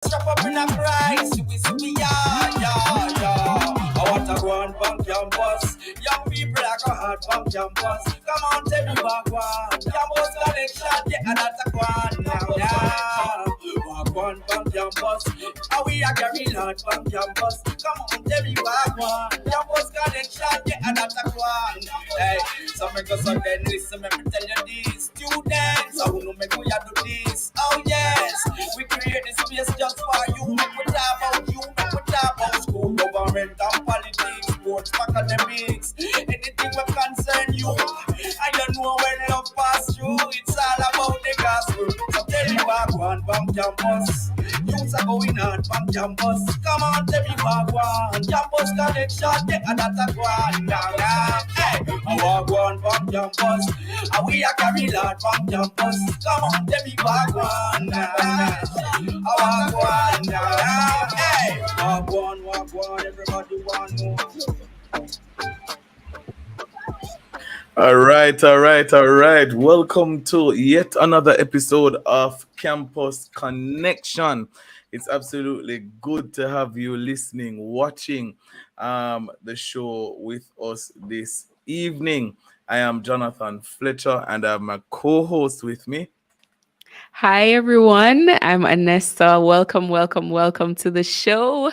Strap up in a price, we yeah. I want to go on from campus. Young people like a hard from campus. Come on, tell me what one. Campus connection, yeah, and that's a one. Yeah. Walk on from campus. How we are carry lot from campus. Come on, tell me what one. Campus connection, yeah, and that's a one. Hey, so make us again listen, let me tell you this. Students, I wanna make we do this. Oh yes, we create this space just for you. Make we talk about you, make we talk about school, government and politics, sports, academics, anything that concern you. I don't know when love pass through. It's all about the gospel. So tell me what one from campus. Youths are going on from campus. Come on, tell me what one. Campus connection, yeah, that's a one. Hey, I walk one from campus. And we are carry lot from campus. Come on, tell me what one. I walk one. Hey, walk one. Everybody want more. All right. Welcome to yet another episode of Campus Connection. It's absolutely good to have you listening, watching the show with us this evening. I am Jonathan Fletcher and I have my co-host with me. Hi, everyone. I'm Anesta. Welcome to the show.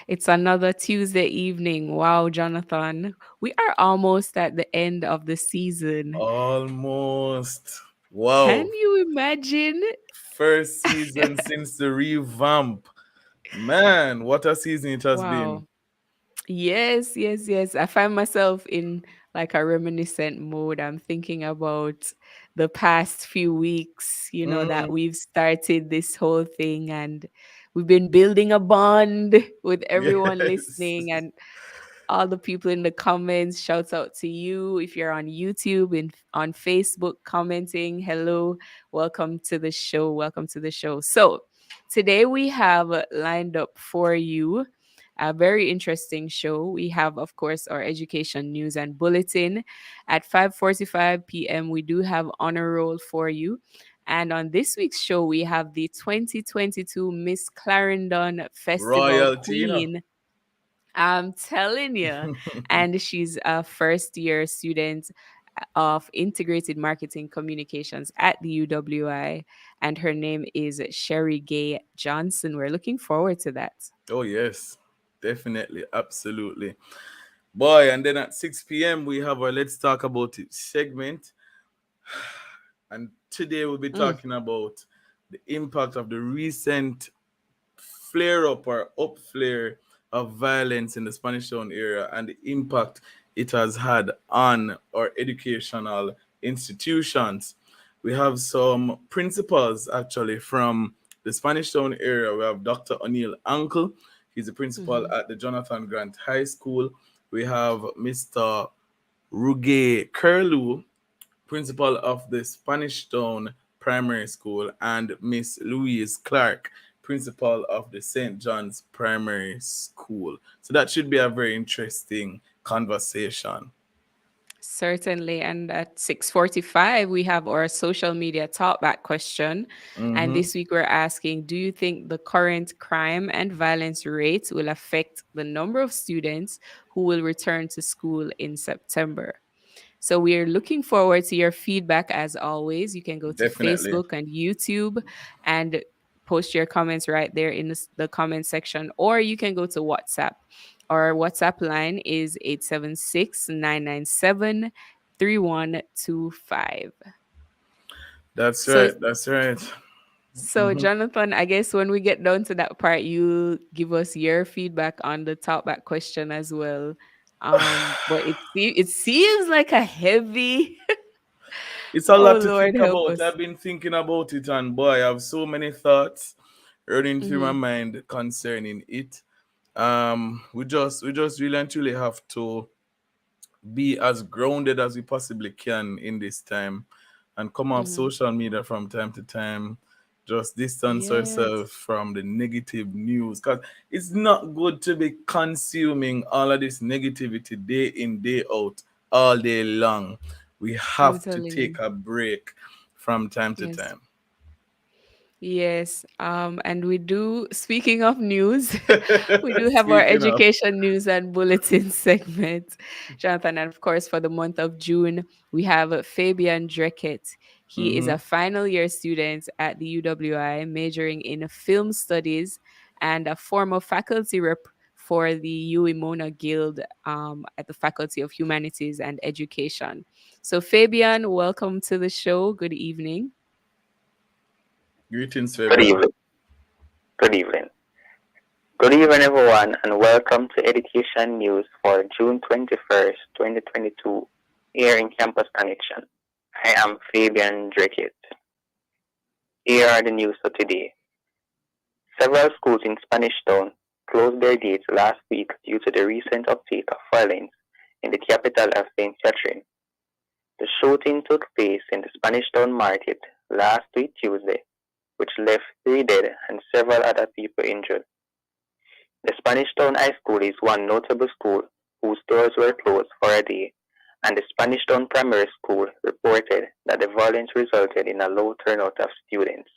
It's another Tuesday evening. Wow, Jonathan. We are almost at the end of the season. Almost. Can Wow. you imagine? First season since the revamp. Man, what a season it has been. Wow. Yes. I find myself in like a reminiscent mode. I'm thinking about the past few weeks, that Mm, we've started this whole thing and we've been building a bond with everyone yes. listening and all the people in the comments. Shouts out to you if you're on YouTube and on Facebook commenting. Hello, welcome to the show. Welcome to the show. So, today we have lined up for you a very interesting show. We have, of course, our education news and bulletin at 5:45 p.m. We do have honor roll for you. And on this week's show, we have the 2022 Miss Clarendon Festival Royalty, you know. Queen. I'm telling you. And she's a first year student of integrated marketing communications at the UWI. And her name is Sherry Gay Johnson. We're looking forward to that. Oh, yes. Definitely. Absolutely. Boy, and then at 6 p.m., we have our Let's Talk About It segment. And today we'll be Mm, talking about the impact of the recent flare up or up flare of violence in the Spanish Town area and the impact it has had on our educational institutions. We have some principals actually from the Spanish Town area. We have Dr. O'Neill Uncle. He's the principal mhm. at the Jonathan Grant High School. We have Mr. Ruge Curlew, principal of the Spanish Town Primary School, and Miss Louise Clark, principal of the St. John's Primary School. So that should be a very interesting conversation. Certainly. And at 6:45, we have our social media talkback question. And Mm-hmm. this week we're asking, do you think the current crime and violence rates will affect the number of students who will return to school in September? So we are looking forward to your feedback as always. You can go to Definitely. Facebook and YouTube and post your comments right there in the comment section, or you can go to WhatsApp. Our WhatsApp line is 876-997-3125. That's So right. That's right. so Mm-hmm. Jonathan, I guess when we get down to that part, you give us your feedback on the talkback question as well. But it seems like a heavy. It's a Oh lot to Lord, think help about. us. I've been thinking about it, and boy, I have so many thoughts running through my Mhm. mind concerning it. We just really and truly have to be as grounded as we possibly can in this time and come off Mhm. social media from time to time. Just distance Yes. ourselves from the negative news because it's not good to be consuming all of this negativity day in, day out, all day long. We have to Totally. take a break from time to Yes. time. Yes, and we do, speaking of news, we do have our Speaking of. education news and bulletin segment, Jonathan. And of course, for the month of June, we have Fabian Dreckett. He is Mm-hmm. a final year student at the UWI, majoring in film studies and a former faculty rep for the UWI Guild at the Faculty of Humanities and Education. So, Fabian, welcome to the show. Good evening. Greetings, Good Fabian. evening. Good evening. Good evening, everyone, and welcome to Education News for June 21st, 2022, here in Campus Connection. I am Fabian Dreckett. Here are the news for today. Several schools in Spanish Town closed their gates last week due to the recent uptake of violence in the capital of St. Catherine. The shooting took place in the Spanish Town market last week Tuesday, which left 3 dead and several other people injured. The Spanish Town High School is one notable school whose doors were closed for a day, and the Spanish Town Primary School reported that the violence resulted in a low turnout of students.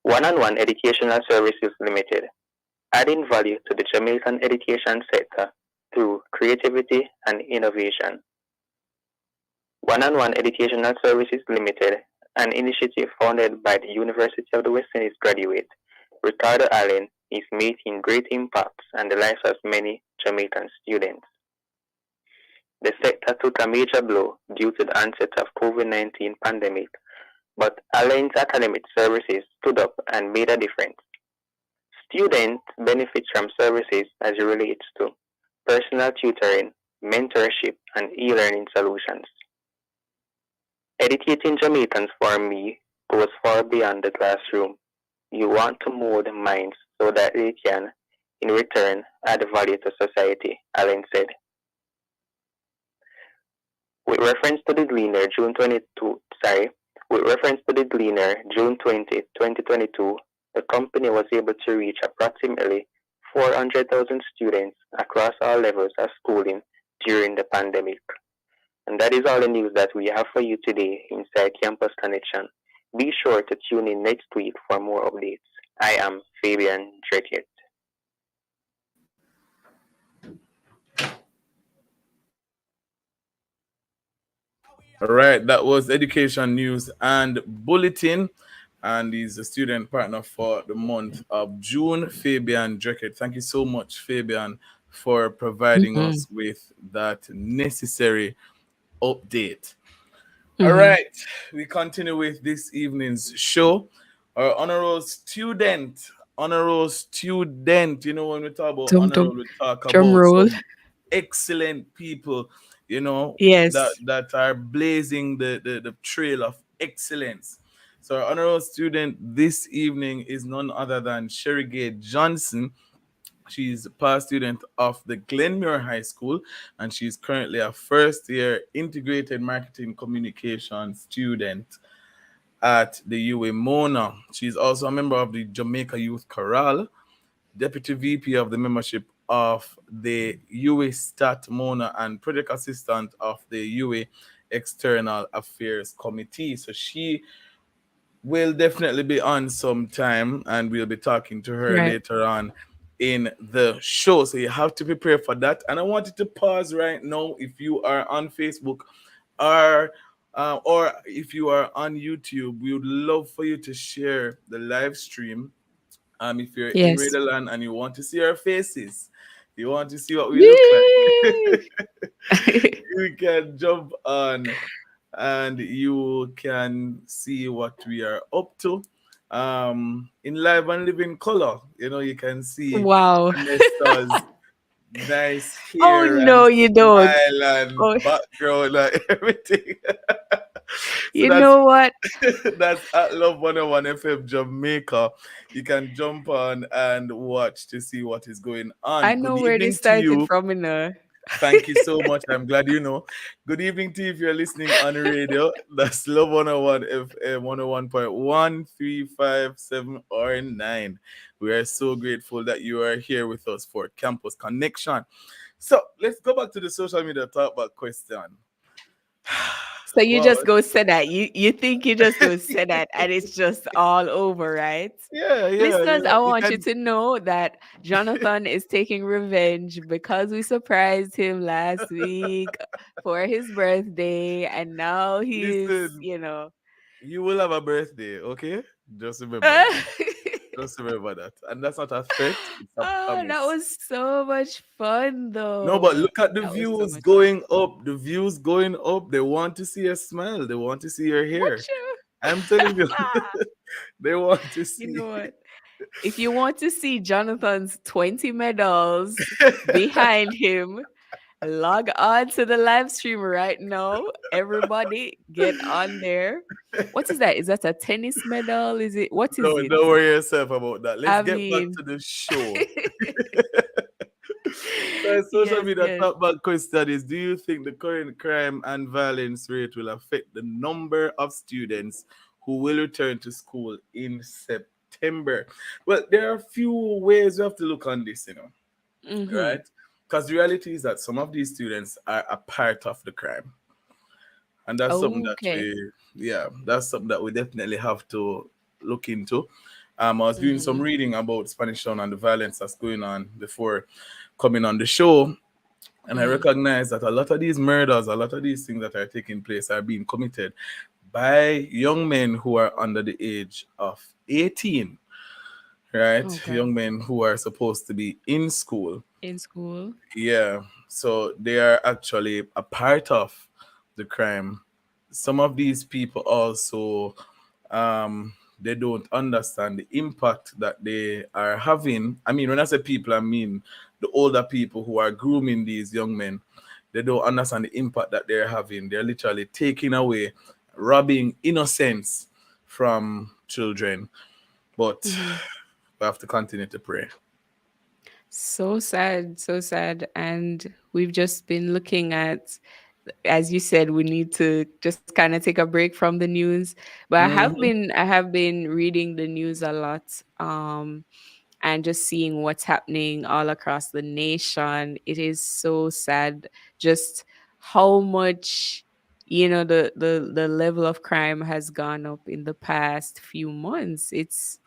One-on-One Educational Services Limited, adding value to the Jamaican education sector through creativity and innovation. One-on-One Educational Services Limited, an initiative founded by the University of the West Indies graduate Ricardo Allen, is making great impacts on the lives of many Jamaican students. The sector took a major blow due to the onset of COVID-19 pandemic, but Allen's academic services stood up and made a difference. Students benefit from services as it relates to personal tutoring, mentorship, and e-learning solutions. Educating Jamaicans for me goes far beyond the classroom. You want to mold minds so that they can, in return, add value to society, Allen said. With reference to the Gleaner, with reference to the Gleaner, June 20, 2022, the company was able to reach approximately 400,000 students across all levels of schooling during the pandemic. And that is all the news that we have for you today inside Campus Connection. Be sure to tune in next week for more updates. I am Fabian Dreckett. All right, that was education news and bulletin, and he's a student partner for the month of June, Fabian Dreckett. Thank you so much, Fabian, for providing Mm-hmm. us with that necessary update. All Mm-hmm. right, we continue with this evening's show. Our honor roll student. You know, when we talk about Tum honor tum. roll, we talk Drum about roll. some excellent people, Yes. that are blazing the trail of excellence. So our honor roll student this evening is none other than Sherry Gay Johnson. She's a past student of the Glenmuir High School, and she's currently a first year integrated marketing communication student at the UA Mona. She's also a member of the Jamaica Youth Chorale, deputy VP of the membership of the UA Stat Mona, and project assistant of the UA External Affairs Committee. So she will definitely be on sometime, and we'll be talking to her Right. later on in the show. So you have to prepare for that. And I wanted to pause right now. If you are on Facebook or if you are on YouTube, we would love for you to share the live stream. If you're in Yes. Raiderland and you want to see our faces, you want to see what we look Yay! like, you can jump on and you can see what we are up to in live and living color. You can see Wow. Vanessa's nice Oh hair and no, you don't. smile and Oh, background and everything. So you know what? that's at Love 101 FM Jamaica. You can jump on and watch to see what is going on. I Good know where evening this to started you. from, you know. Thank you so much. I'm glad you know. Good evening to you if you're listening on the radio. That's Love 101 FM 101.1357 or 9. We are so grateful that you are here with us for Campus Connection. So let's go back to the social media talk about question. So you Wow. just go say that. You think you just go say that and it's just all over, right? Yeah, yeah, Listeners, I you want you can. to know that Jonathan is taking revenge because we surprised him last week for his birthday and now he's, Listen, you know. you will have a birthday, okay? Just remember that. Just remember that. And that's not a threat, it's a Oh, that promise. was so much fun No, but though. look at the That was so views much fun. going up. The views going up. They want to see your smile. They want to see your What hair. I'm you? telling you, they want to You see. know what? If you want to see Jonathan's 20 medals behind him, log on to the live stream right now. Everybody get on there. What is that? Is that a tennis medal? Is it what is No, it? don't worry yourself about that. Let's I get back mean to the show. So social yes, media yes. top back question is: do you think the current crime and violence rate will affect the number of students who will return to school in September? Well, there are a few ways we have to look on this, Mm-hmm. right? Because the reality is that some of these students are a part of the crime, and that's something that Okay. that's something that we definitely have to look into. I was doing some Mm-hmm. reading about Spanish Town and the violence that's going on before coming on the show, and I Mm-hmm. recognize that a lot of these murders, a lot of these things that are taking place are being committed by young men who are under the age of 18, right? Okay. Young men who are supposed to be in school. In school. Yeah. So they are actually a part of the crime. Some of these people also they don't understand the impact that they are having. I mean, when I say people, I mean the older people who are grooming these young men. They don't understand the impact that they're having. They're literally taking away, robbing innocence from children. But Mm-hmm. we have to continue to pray. So sad, so sad. And we've just been looking at, as you said, we need to just kind of take a break from the news. But Mhm. I have been reading the news a lot, and just seeing what's happening all across the nation. It is so sad just how much, the level of crime has gone up in the past few months. It's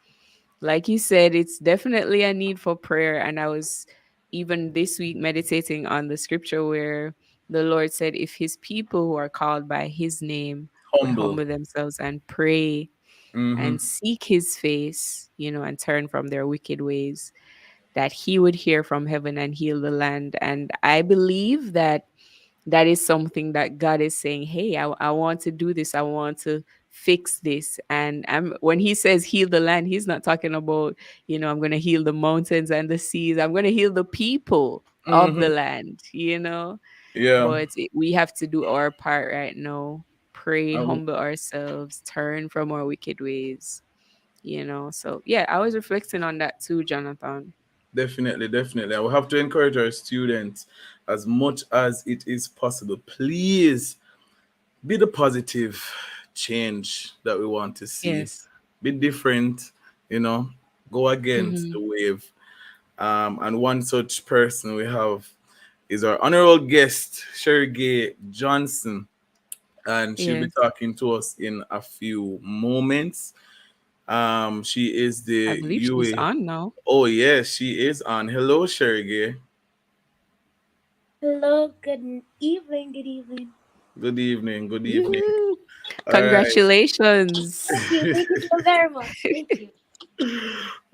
like you said, it's definitely a need for prayer. And I was even this week meditating on the scripture where the Lord said, if his people who are called by his name would Humble. humble themselves and pray Hmm. and seek his face, and turn from their wicked ways, that he would hear from heaven and heal the land. And I believe that that is something that God is saying, hey, I want to do this. I want to fix this. And when he says heal the land, he's not talking about, I'm going to heal the mountains and the seas. I'm going to heal the people of the Hmm. land. Yeah. But we have to do our part right now. Pray, Um, humble ourselves, turn from our wicked ways. So yeah, I was reflecting on that too, Jonathan. Definitely, definitely. I will have to encourage our students as much as it is possible. Please be the positive change that we want to see. Yes. Be different, you know, go against Hmm. the wave. And one such person we have is our honorable guest, Sherry Gay Johnson. And she'll be Yes. talking to us in a few moments. She is I the believe she's UA. on now. Oh, yes, she is on. Hello, Sherry Gay. Hello, good evening, good evening. Good evening. Good evening. Woo! All right. Congratulations. Thank you so very much. Thank you.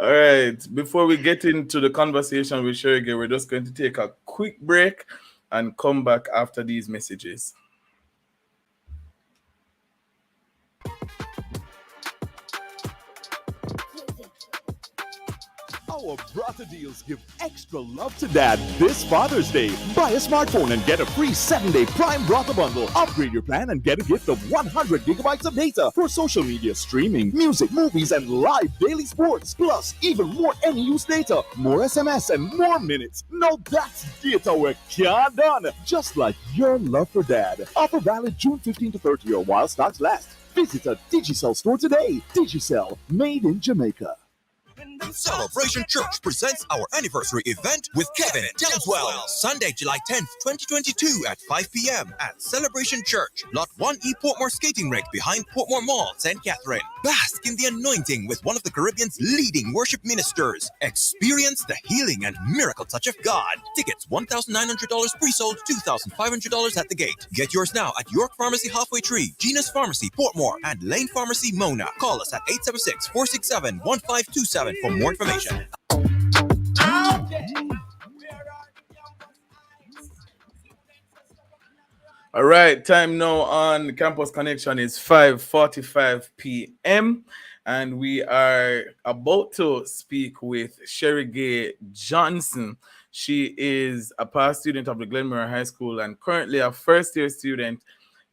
All right. Before we get into the conversation with Sherry, we're just going to take a quick break and come back after these messages. Our Brata deals give extra love to dad this Father's Day. Buy a smartphone and get a free 7-day Prime Brata bundle. Upgrade your plan and get a gift of 100 gigabytes of data for social media streaming, music, movies, and live daily sports. Plus, even more any-use data, more SMS, and more minutes. Now that's data we're done. Just like your love for dad. Offer valid June 15 to 30 or while stocks last. Visit a Digicel store today. Digicel, made in Jamaica. Celebration Church presents our anniversary event with Kevin Townswell. Sunday, July 10th, 2022 at 5 p.m. at Celebration Church, Lot 1E Portmore Skating Rink behind Portmore Mall, St. Catherine. Bask in the anointing with one of the Caribbean's leading worship ministers. Experience the healing and miracle touch of God. Tickets $1,900 pre-sold, $2,500 at the gate. Get yours now at York Pharmacy Halfway Tree, Genus Pharmacy Portmore, and Lane Pharmacy Mona. Call us at 876-467-1527 for more information. All right, time now on Campus Connection is 5:45 p.m. and we are about to speak with Sherry Gay Johnson. She is a past student of the Glenmore High School and currently a first-year student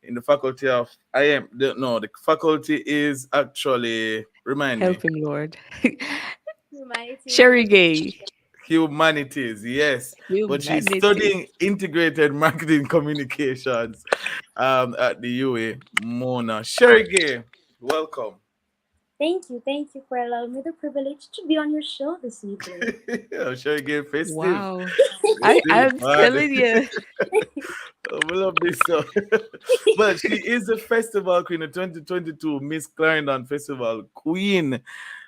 in the faculty of the faculty is actually Help him, Lord. Humanity. Sherry Gay. Humanities, yes, but she's Humanities. studying integrated marketing communications at the UA. Mona Sherry Gay, welcome. Thank you for allowing me the privilege to be on your show this evening. Sherry Gay festive. Wow. Festive, I'm man. telling you. We love this song. Well, she is the festival queen, the 2022 Miss Clarendon Festival Queen.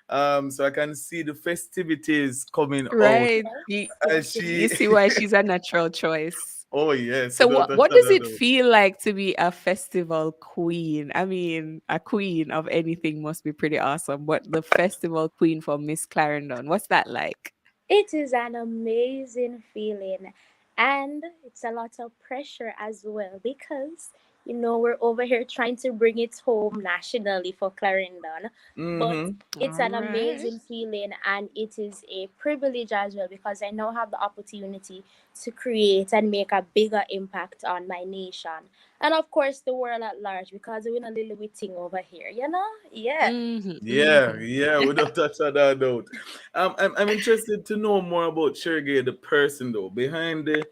So I can see the festivities coming Right. out. You, And you see why she's a natural choice. Oh yes. So without a what does shadow it of a doubt. feel like to be a festival queen? I mean, a queen of anything must be pretty awesome. But the festival queen for Miss Clarendon, what's that like? It is an amazing feeling, and it's a lot of pressure as well because we're over here trying to bring it home nationally for Clarendon. But it's an Alright. amazing feeling, and it is a privilege as well because I now have the opportunity to create and make a bigger impact on my nation, and of course the world at large because we're in a little bit thing over here, Yeah. Yeah, without a shadow of a doubt. I'm interested to know more about Sherry Gay, the person though, behind the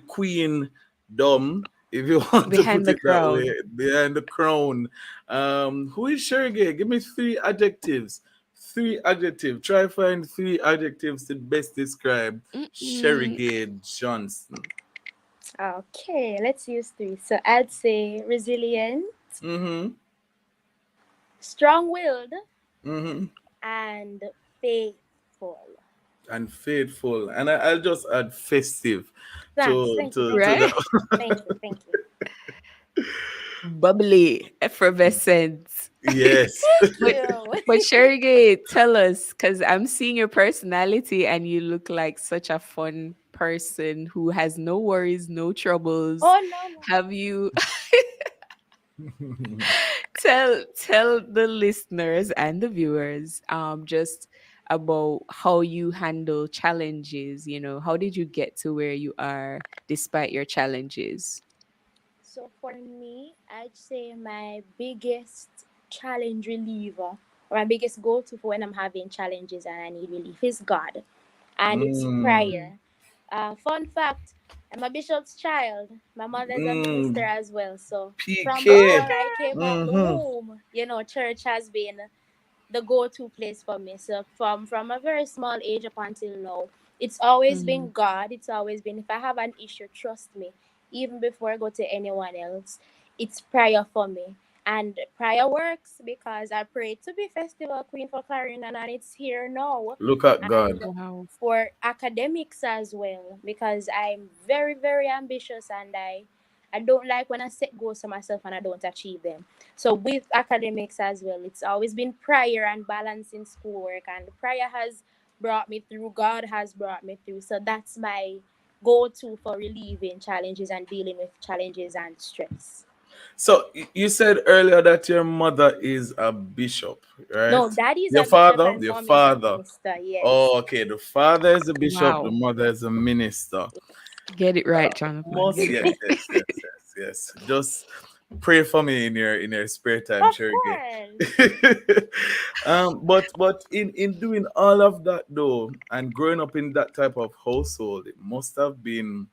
queen dom, if you want to Behind put the it that crown. way, behind the crown. Who is Sherry Gay? Give me three adjectives. Three adjectives. Try find three adjectives to best describe Sherry Gay Johnson. Okay, let's use three. So I'd say resilient, strong-willed, and faithful. And faithful. And I'll just add festive Thanks. to Thank you. to, Thank to you. that. Thank you. Bubbly, effervescent. Yes. But Sherry Gay, tell us, because I'm seeing your personality and you look like such a fun person who has no worries, no troubles. Oh no. Have you tell the listeners and the viewers just about how you handle challenges, how did you get to where you are despite your challenges? So for me, I'd say my biggest challenge reliever or my biggest go-to for when I'm having challenges and I need relief is God, and it's prayer. Fun fact: I'm a bishop's child. My mother's a minister as well. So from PK. before I came out the womb, church has been the go-to place for me. So from a very small age up until now, it's always been God. It's always been, if I have an issue, trust me, even before I go to anyone else, it's prayer for me. And prayer works because I prayed to be festival queen for Clarendon and it's here now. Look at God. And Wow. for academics as well, because I'm very, very ambitious and I don't like when I set goals for myself and I don't achieve them. So with academics as well, it's always been prayer and balancing schoolwork, and prayer has brought me through. God has brought me through. So that's my go-to for relieving challenges and dealing with challenges and stress. So you said earlier that your mother is a bishop, right? No, daddy's Your a bishop father, and your mom is a father. minister. Yes. Oh, okay. The father is a bishop, the Wow. mother is a minister. Get it right, Jonathan. Get it right. Yes. Just pray for me in your spare time, Of Sherry course. Gay. But in doing all of that though, and growing up in that type of household, it must have been,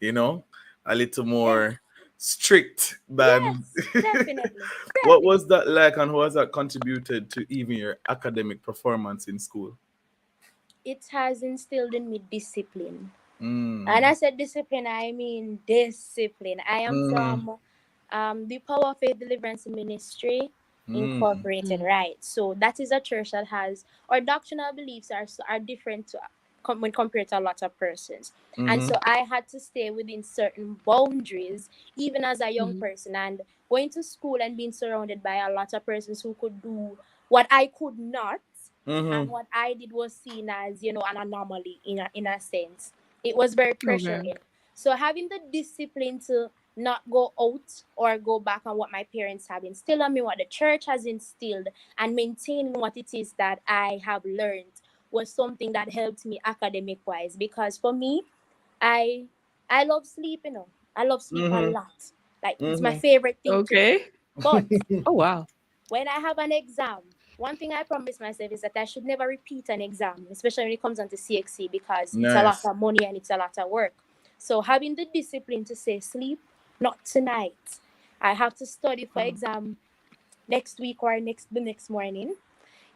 a little more strict than. Yes, definitely. What Definitely. was that like, and how has that contributed to even your academic performance in school? It has instilled in me discipline. And Mm. I said discipline, I mean discipline. I am Mm. from the Power of Faith Deliverance Ministry Mm. Incorporated, Mm. right? So that is a church that has, our doctrinal beliefs are different to, when compared to a lot of persons. And Mm-hmm. so I had to stay within certain boundaries, even as a young Mhm. person, and going to school and being surrounded by a lot of persons who could do what I could not. And Mm-hmm. what I did was seen as, an anomaly in a sense. It was very Okay. pressuring. So having the discipline to not go out or go back on what my parents have instilled on me, what the church has instilled, and maintaining what it is that I have learned was something that helped me academic wise. Because for me, I I love sleep, I love sleep a Mm-hmm. lot. Like it's my Mm-hmm. favorite thing to do. Okay. But Oh wow. when I have an exam, one thing I promise myself is that I should never repeat an exam, especially when it comes onto CXC, because it's a lot Nice. of money and it's a lot of work. So having the discipline to say sleep, not tonight. I have to study for Wow. exam next week or the next morning.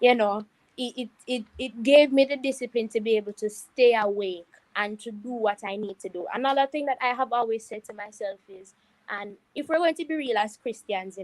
You know, it gave me the discipline to be able to stay awake and to do what I need to do. Another thing that I have always said to myself is, and if we're going to be real as Christians,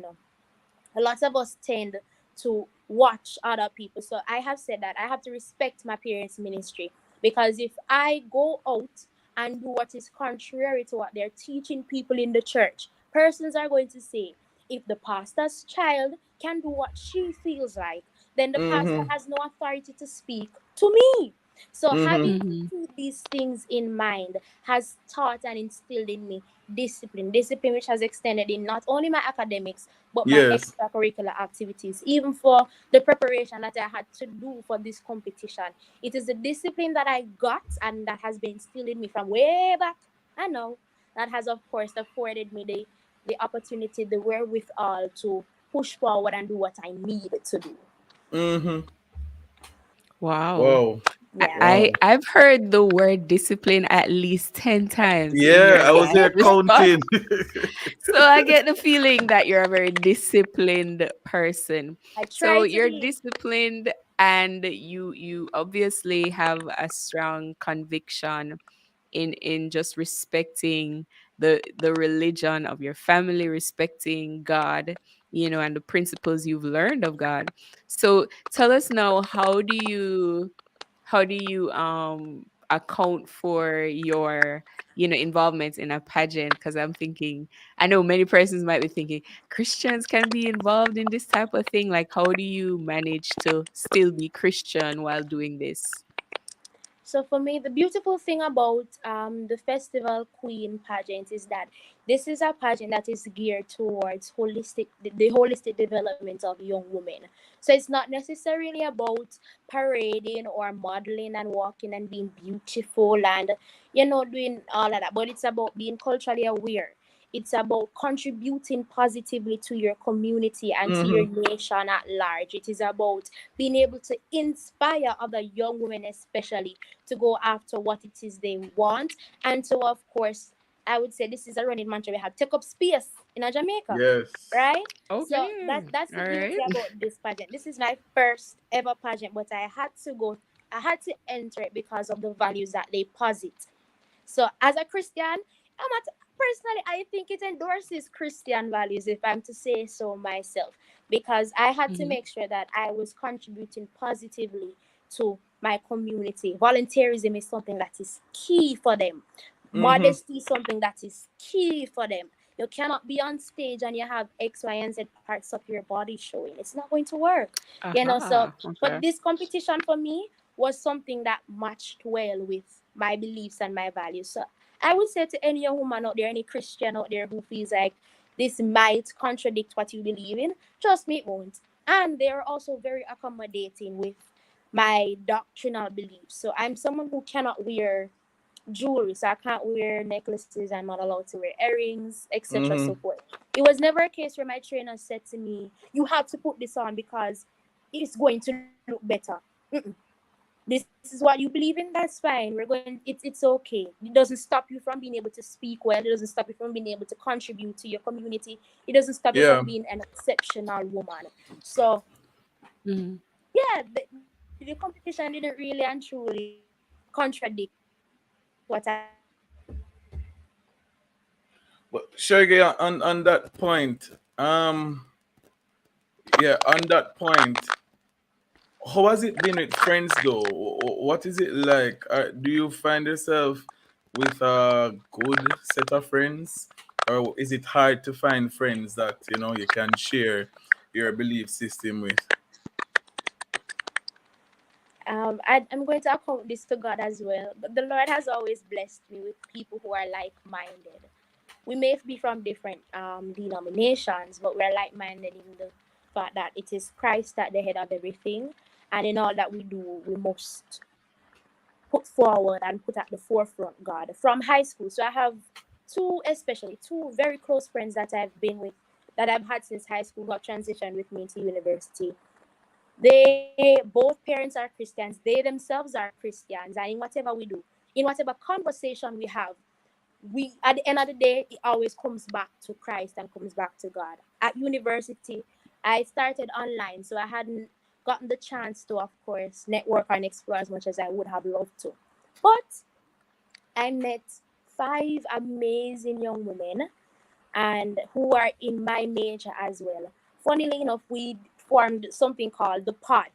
a lot of us tend to watch other people. So I have said that I have to respect my parents' ministry, because if I go out and do what is contrary to what they're teaching people in the church, persons are going to say, if the pastor's child can do what she feels like, then the pastor Mm-hmm. has no authority to speak to me. So Mm-hmm. having to Mhm. keep these things in mind has taught and instilled in me discipline which has extended in not only my academics but my Yes. extracurricular activities, even for the preparation that I had to do for this competition. It is the discipline that I got and that has been instilled in me from way back. I know that has, of course, afforded me the opportunity, the wherewithal to push forward and do what I needed to do. Mm-hmm. Wow. Wow. Yeah. I've heard the word discipline at least 10 times in Yeah, your I was last there response. counting. So I get the feeling that you're a very disciplined person. I So try to you're be. disciplined and you obviously have a strong conviction in just respecting the religion of your family, respecting God, and the principles you've learned of God. So tell us now, how do you account for your involvement in a pageant? Because I'm thinking, I know many persons might be thinking Christians can be involved in this type of thing. Like, how do you manage to still be Christian while doing this? So for me, the beautiful thing about the Festival Queen pageant is that this is a pageant that is geared towards the holistic development of young women. So it's not necessarily about parading or modeling and walking and being beautiful and doing all of that, but it's about being culturally aware. It's about contributing positively to your community and to your Mm-hmm. nation at large. It is about being able to inspire other young women, especially to go after what it is they want, and to, of course, I would say this is a running mantra we have: take up space in a Jamaica, Yes. right? So Okay. that's the All beauty right. about this pageant. This is my first ever pageant, but I had to enter it because of the values that they posit. So as a Christian, personally, I think it endorses Christian values, if I'm to say so myself, because I had to Mhm. make sure that I was contributing positively to my community. Volunteerism is something that is key for them. Mm-hmm. Modesty is something that is key for them. You cannot be on stage and you have X, Y, and Z parts of your body showing. It's not going to work. So Aha. but Okay. this competition for me was something that matched well with my beliefs and my values. So I would say to any young woman out there, any Christian out there who feels like this might contradict what you believe in, trust me, it won't. And they are also very accommodating with my doctrinal beliefs. So I'm someone who cannot wear jewelry, so I can't wear necklaces. I'm not allowed to wear earrings, etc. So Mm-hmm. forth. It was never a case where my trainer said to me, "You have to put this on because it's going to look better." Mm-mm. this is what you believe in, that's fine. It's okay. It doesn't stop you from being able to speak well. It doesn't stop you from being able to contribute to your community. It doesn't stop you from Yeah. being an exceptional woman. So Mhm. yeah, the competition didn't really and truly contradict what I believe in. But Sergey, on that point, yeah, on that point, how has it been with friends though? What is it like? Do you find yourself with a good set of friends, or is it hard to find friends that you can share your belief system with? I'm going to account this to God as well. But the Lord has always blessed me with people who are like-minded. We may be from different denominations, but we're like-minded in the fact that it is Christ at the head of everything, and in all that we do, we must put forward and put at the forefront God from high school. So I have especially two very close friends that I've been with, that I've had since high school, who have transitioned with me to university. They both parents are Christians. They themselves are Christians, and in whatever we do, in whatever conversation we have, we at the end of the day, it always comes back to Christ and comes back to God. At university, I started online, so I hadn't gotten the chance to, of course, network and explore as much as I would have loved to. But I met five amazing young women and who are in my major as well. Funnily enough, we formed something called the pod.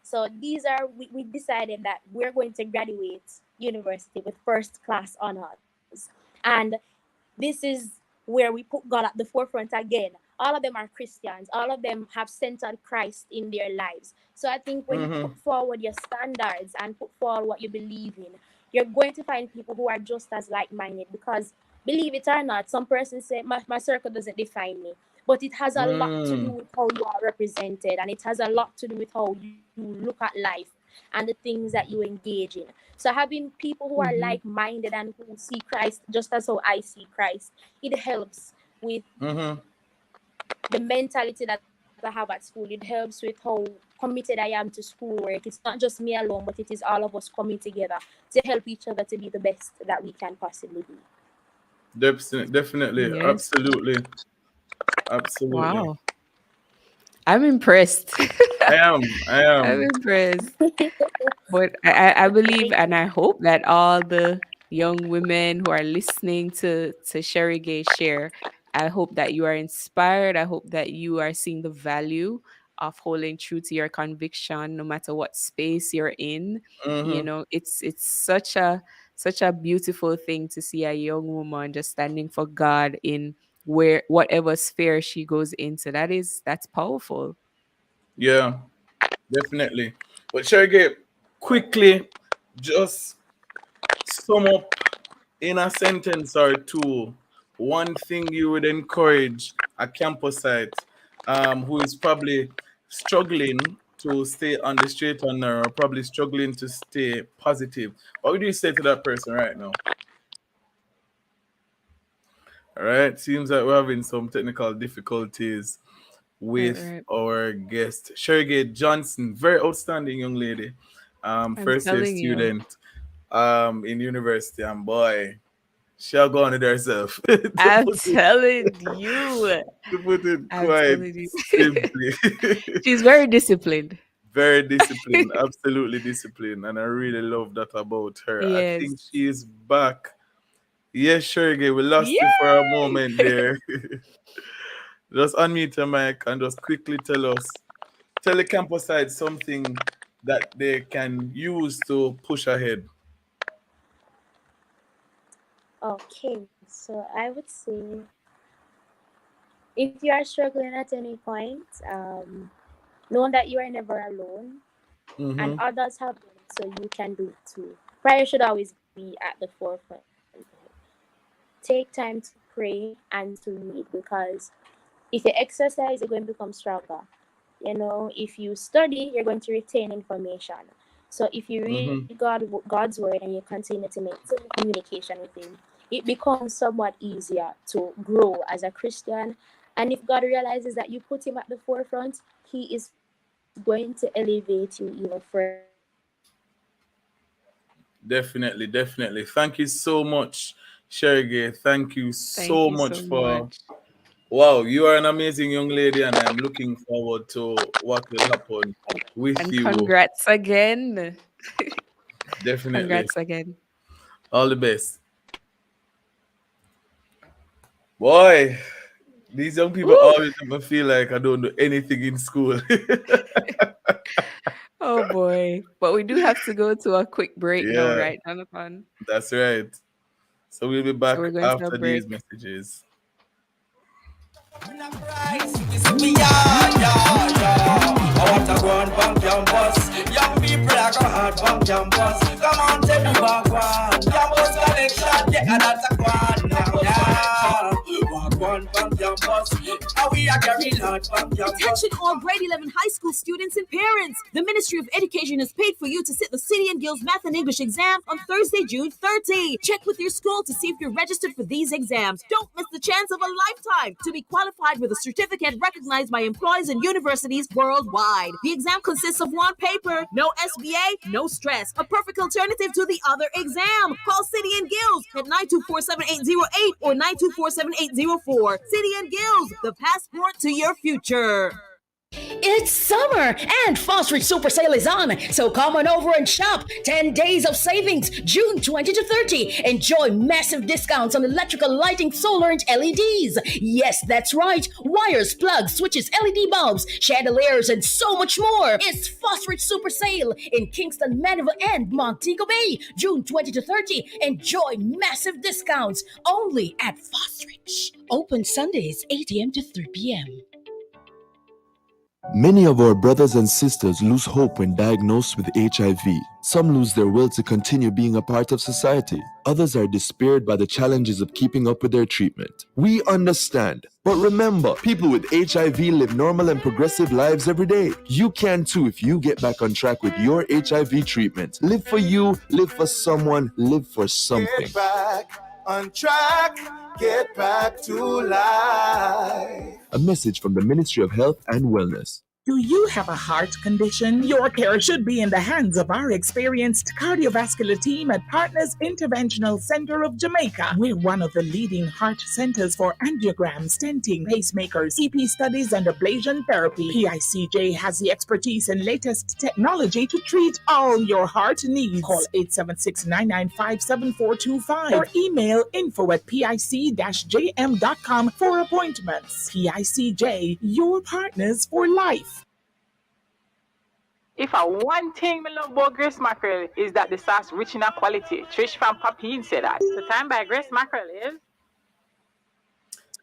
So we decided that we're going to graduate university with first class honors. And this is where we put God at the forefront again. All of them are Christians. All of them have centered Christ in their lives. So I think when you Mm-hmm. put forward your standards and put forward what you believe in, you're going to find people who are just as like-minded. Because believe it or not, some persons say my circle doesn't define me, but it has a lot to do Mm. with how you are represented, and it has a lot to do with how you look at life and the things that you engage in. So having people who are Mhm. like-minded and who see Christ just as how I see Christ, it helps with Mm-hmm. the mentality that I have at school. It helps with how committed I am to schoolwork. It's not just me alone, but it is all of us coming together to help each other to be the best that we can possibly be. Definitely, Yes. absolutely, absolutely. Wow. I'm impressed. I am. I I'm am. impressed. But I believe Thank and you. I hope that all the young women who are listening to Sherry Gay share, I hope that you are inspired. I hope that you are seeing the value of holding true to your conviction no matter what space you're in. You Mm-hmm. know, it's such a beautiful thing to see a young woman just standing for God in where whatever sphere she goes into. That's powerful. Yeah, definitely. But Sergey, quickly, just sum up in a sentence or two one thing you would encourage a campus site who is probably struggling to stay on the straight and narrow, or probably struggling to stay positive. What would you say to that person right now? All right, seems like we're having some technical difficulties Right, with right. our guest, Shergate Johnson, very outstanding young lady, I'm first year telling you. student in university, and boy, she'll go on it herself. I'm telling you. To put it I'm quite telling you. simply. She's very disciplined. Very disciplined, absolutely disciplined, and I really love that about her. I Yes. think she is back. Yes, Shergate, we lost you for a Yay! moment there. Just unmute your mic and just quickly tell the campus side something that they can use to push ahead. Okay, so I would say if you are struggling at any point, know that you are never alone and Mm-hmm. others have done it, so you can do it too. Prayer should always be at the forefront. Take time to pray and to read, because if you exercise, you're going to become stronger. You know, if you study, you're going to retain information. So if you read Mm-hmm. God's word and you continue to maintain communication with Him, it becomes somewhat easier to grow as a Christian. And if God realizes that you put Him at the forefront, He is going to elevate you even further in His kingdom. Definitely, definitely. Thank you so much, Sherry. Thank you Thank so you much so for. much. Wow, you are an amazing young lady, and I'm looking forward to what will happen with And you. congrats again. Definitely. Congrats again. All the best. Boy, these young people Woo! always make me feel like I don't do anything in school. Oh boy. But we do have to go to a quick break now, Yeah, right, Jonathan? that's right. So we'll be So back we're going to a after these break. messages. I want to go on punk campus. Young people are go hard punk campus. Come on, tell me back one. Campus connection, yeah, that's a one. Yeah, walk on punk campus. How we are carrying hard punk campus. Attention all grade 11 high school students and parents. The Ministry of Education has paid for you to sit the City and Guilds Math and English exam on Thursday, June 30. Check with your school to see if you're registered for these exams. Don't miss the chance of a lifetime to be qualified with a certificate recognized by employers and universities worldwide. The exam consists of one paper, no SBA, no stress. A perfect alternative to the other exam. Call City and Guilds at 924-7808 or 924-7804. City and Guilds, the passport to your future. It's summer and Phosphorus Super Sale is on, so come on over and shop. 10 days of savings, June 20 to 30. Enjoy massive discounts on electrical lighting, solar, and LEDs. Yes, that's right. Wires, plugs, switches, LED bulbs, chandeliers, and so much more. It's Phosphorus Super Sale in Kingston, Mandeville, and Montego Bay, June 20 to 30. Enjoy massive discounts only at Phosphorus. Open Sundays, 8 a.m. to 3 p.m. Many of our brothers and sisters lose hope when diagnosed with HIV. Some lose their will to continue being a part of society. Others are despaired by the challenges of keeping up with their treatment. We understand. But remember, people with HIV live normal and progressive lives every day. You can too if you get back on track with your HIV treatment. Live for you, live for someone, live for something. Get back on track, get back to life. A message from the Ministry of Health and Wellness. Do you have a heart condition? Your care should be in the hands of our experienced cardiovascular team at Partners Interventional Center of Jamaica. We're one of the leading heart centers for angiogram, stenting, pacemakers, EP studies, and ablation therapy. PICJ has the expertise and latest technology to treat all your heart needs. Call 876-995-7425 or email info@pic-jm.com for appointments. PICJ, your partners for life. If one thing I love about Grace Mackerel is that the sauce rich in quality. Trish from Papine said that. The time by Grace Mackerel is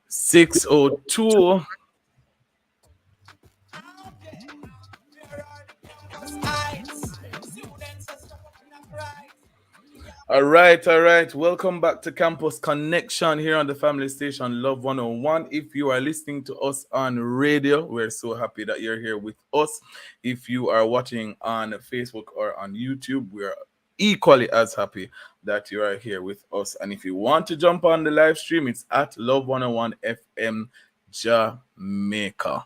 6:02. All right. Welcome back to Campus Connection here on the family station Love 101. If you are listening to us on radio, we're so happy that you're here with us. If you are watching on Facebook or on YouTube, we are equally as happy that you are here with us. And if you want to jump on the live stream, it's at Love 101 FM Jamaica.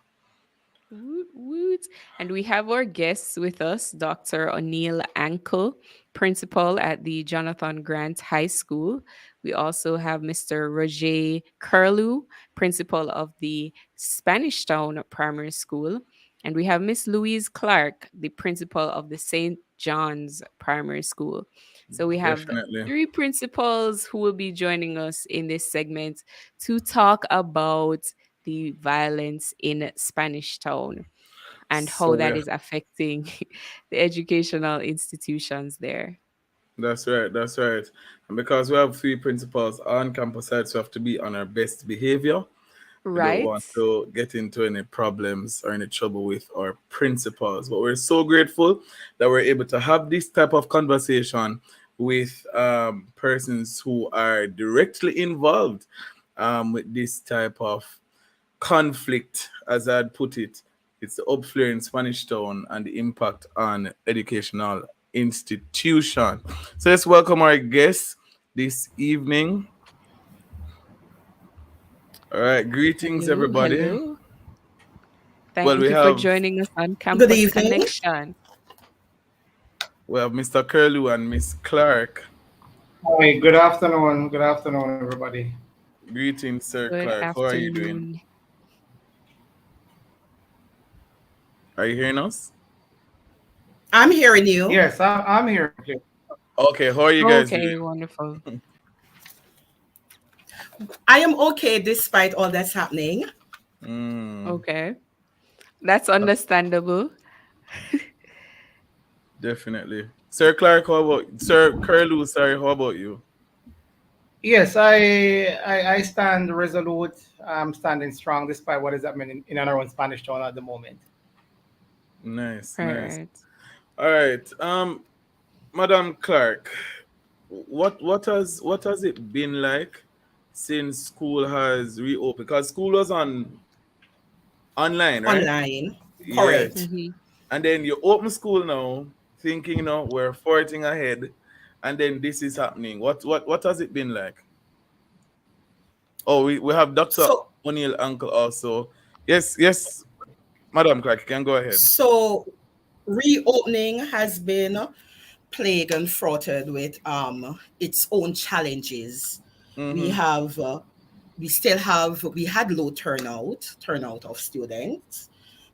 Woot, woot. And we have our guests with us, Dr. O'Neill Ankle, principal at the Jonathan Grant High School. We also have Mr. Roger Curlew, principal of the Spanish Town Primary School. And we have Miss Louise Clark, the principal of the St. John's Primary School. So we have three principals who will be joining us in this segment to talk about the violence in Spanish Town and how that is affecting the educational institutions there. That's right. And because we have three principals on campus sites, we have to be on our best behavior. Right. We don't want to get into any problems or any trouble with our principals. But we're so grateful that we're able to have this type of conversation with persons who are directly involved with this type of conflict, as I'd put it. It's the Upflair in Spanish Town and the impact on educational institution. So let's welcome our guests this evening. All right, greetings everybody. Hello. Thank you for joining us on Campus Connection. We have Mr. Curlew and Miss Clark. Hi, good afternoon. Good afternoon, everybody. Greetings, Sir Good Clark. How are you doing? afternoon. Are you hearing us? I'm hearing you. Yes, I'm here. Okay, how are you guys Okay, doing? wonderful. I am okay despite all that's happening. Okay. That's understandable. Definitely. Sir Clark, how about Sir Curlew, sorry, how about you? Yes, I stand resolute. I'm standing strong despite what is happening in our own Spanish town at the moment. Nice, nice. Right. All right. Madam Clark, what has it been like since school has reopened? Because school was online, right? Online. Yes. Correct. Mm-hmm. And then you open school now, thinking, we're forging ahead, and then this is happening. What has it been like? Oh, we have Dr. So O'Neill Uncle also. Yes, yes, Madam Clark, you can go ahead. so reopening has been plagued and fraughted with its own challenges. We Mm-hmm. have we had low turnout of students,